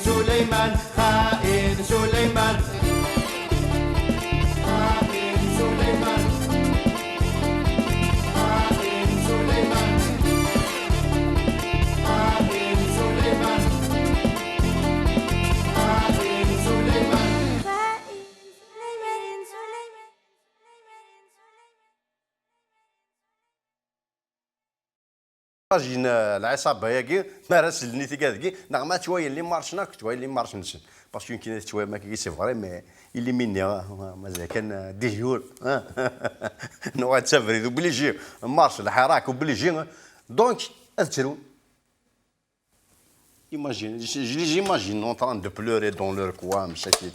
سليمان خائن سليمان خائن سليمان خائن سليمان خائن سليمان خائن سليمان جينا العصابه ياكي ما راسلني تيكادكي نغما شويه اللي مارشنا شويه اللي مارشنش باسكو يمكن شويه ما كي سي فري مي اللي مني مازال كان دي جور نوع تسافري وبليجي مارش الحراك وبليجي دونك اذكروا imagine j'imagine en train de pleurer dans leur coin مشاكل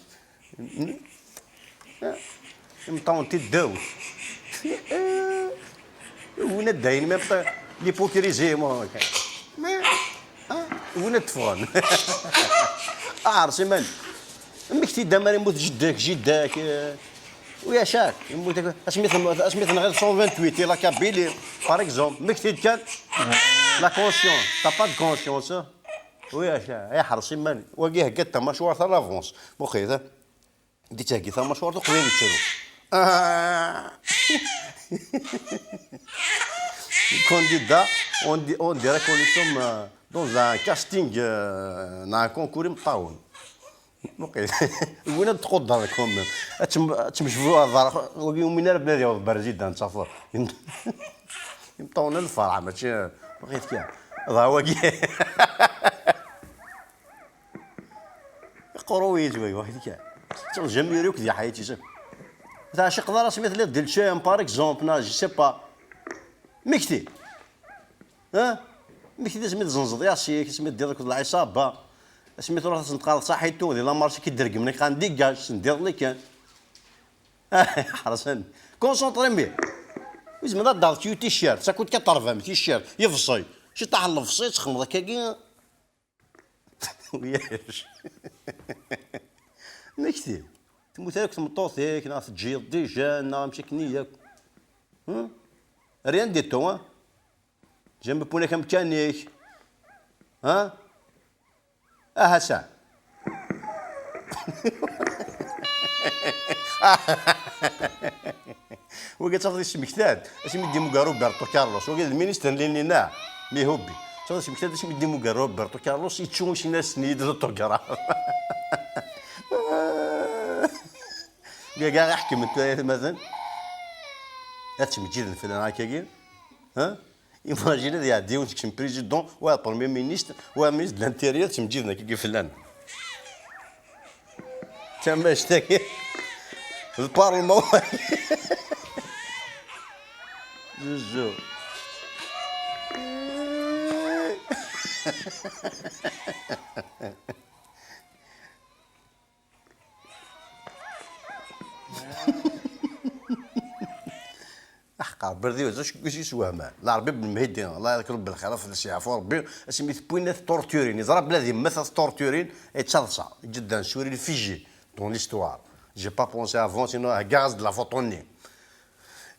مطون تداوش وين الداين ما ليبوكريزي ما وين تفغن عرسي مال مكتي دامر يموت جداك ويا شاك يموت اسميت غير 128 لا كابيلي باغ اكزومبل مكتي كان لا كونسيون تا با دو كونسيونس ويا شاك يا حرسي مال واقي هكا تا مشوار تاع لافونس مخيته ديت هكي تا مشوار قبيل يتشرو candidat, on dirait qu'on est comme dans un casting, dans un concours مطاون. وين تقدر كوم تمشفوا هذا ومن البلاد يا برزيد نصفر يمطون الفرع ماشي بغيت كاع هذا هو كاع قروي جوي واحد كاع جميرك ديال حياتي شوف تاع شي قدر سميت لي ديال شام باغ اكزومبل جو سي با مكتي مكتي سميت زنزض ياسيك سميت ديالك العصابه سميت روح تنتقال صحيتو ديال لا مارشي كيدرك مني كنديكاج ندير لي كان حرسني كونسونطري مي زعما دار تيشيرت سا كنت كطرفهم تيشيرت يفصي شي طاح الفصي تخمض كاكي وياش مكتي تموت هاك تمطوطيك ناس تجي ديجا نا مشي كنياك ريان ديتو جنب بونا كم كانيك هسا وقت تاخذ السمكتاد اش مدي مو روبرتو كارلوس وقت المينيستر اللي لنا مي هوبي تاخذ السمكتاد اش مدي مو روبرتو كارلوس يتشوم شي ناس نيد دوطوغراف كاع يحكم انت مثلا تمجيد الفلان هكاكي ايماجيني يعديو شي بريزيدون و بروميير مينيستر و مينيستر الانتيريور تمجيدنا كي فلان تما اشتكي البارلمون زوزو بردي واش يسوى مال العربي بن مهدي الله يذكر بالخير في الشي عفو ربي سميت بوينات تورتورين يضرب بلادي مثل تورتورين تصلصا جدا سوري فيجي دون ليستوار جي با بونسي افون سينو غاز دو لا فوتوني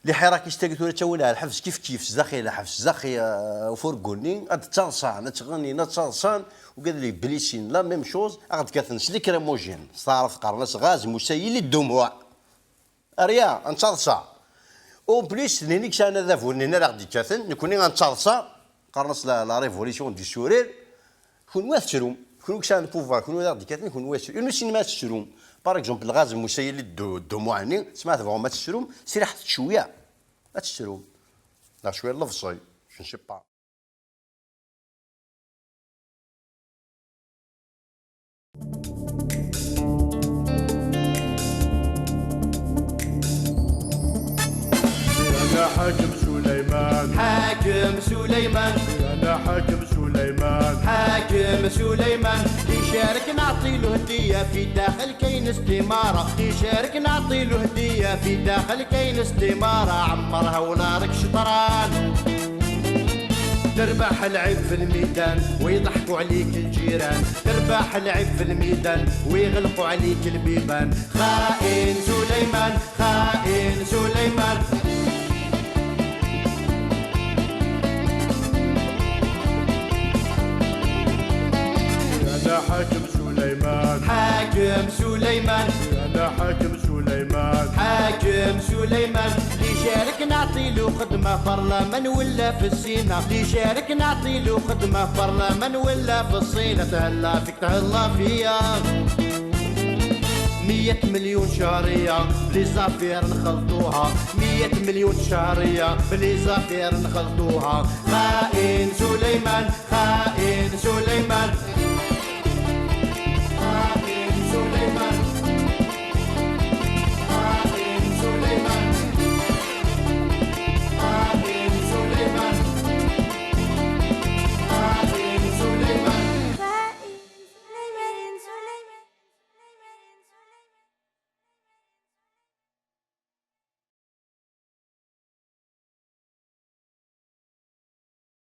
اللي حراك يشتاقت ولا تاولها الحبس كيف زاخي الحبس زاخي وفرقوني تصلصا نتغني نتصلصان وقال لي بليسين لا ميم شوز اغد كاتنس لي كريموجين صارف قرنس غاز مسيل الدموع ريا نتصلصا او بليس نينيك شانا ذا فون نينا غادي كاتن نكوني غنتصلصا قرنس لا ريفوليسيون دي سورير كون واثروم كون كشان بوفوار كون غادي كاتن كون واثر اون سينما تشروم باغ اكزومبل الغاز المسيل الدموعني سمعت فهم ما تشروم سير حتى شويه ما تشروم لا شويه لفصي جو نسي با حاكم سليمان حاكم سليمان أنا حاكم سليمان حاكم سليمان يشارك نعطي له هدية في داخل كاين استمارة يشارك نعطي له هدية في داخل كاين استمارة عمرها ونارك شطران تربح العيب في الميدان ويضحكوا عليك الجيران تربح العيب في الميدان ويغلقوا عليك البيبان خائن سليمان خائن سليمان أنا حاكم سليمان سليمان حاكم سليمان أنا حاكم سليمان حاكم سليمان اللي شارك نعطيلو خدمة برلمان ولا في السينا اللي شارك نعطيلو خدمة برلمان ولا في الصينة تهلا فيك تهلا فيا 100 مليون شهرية بلي زافير نخلطوها 100 مليون شهرية بلي زافير نخلطوها خائن سليمان خائن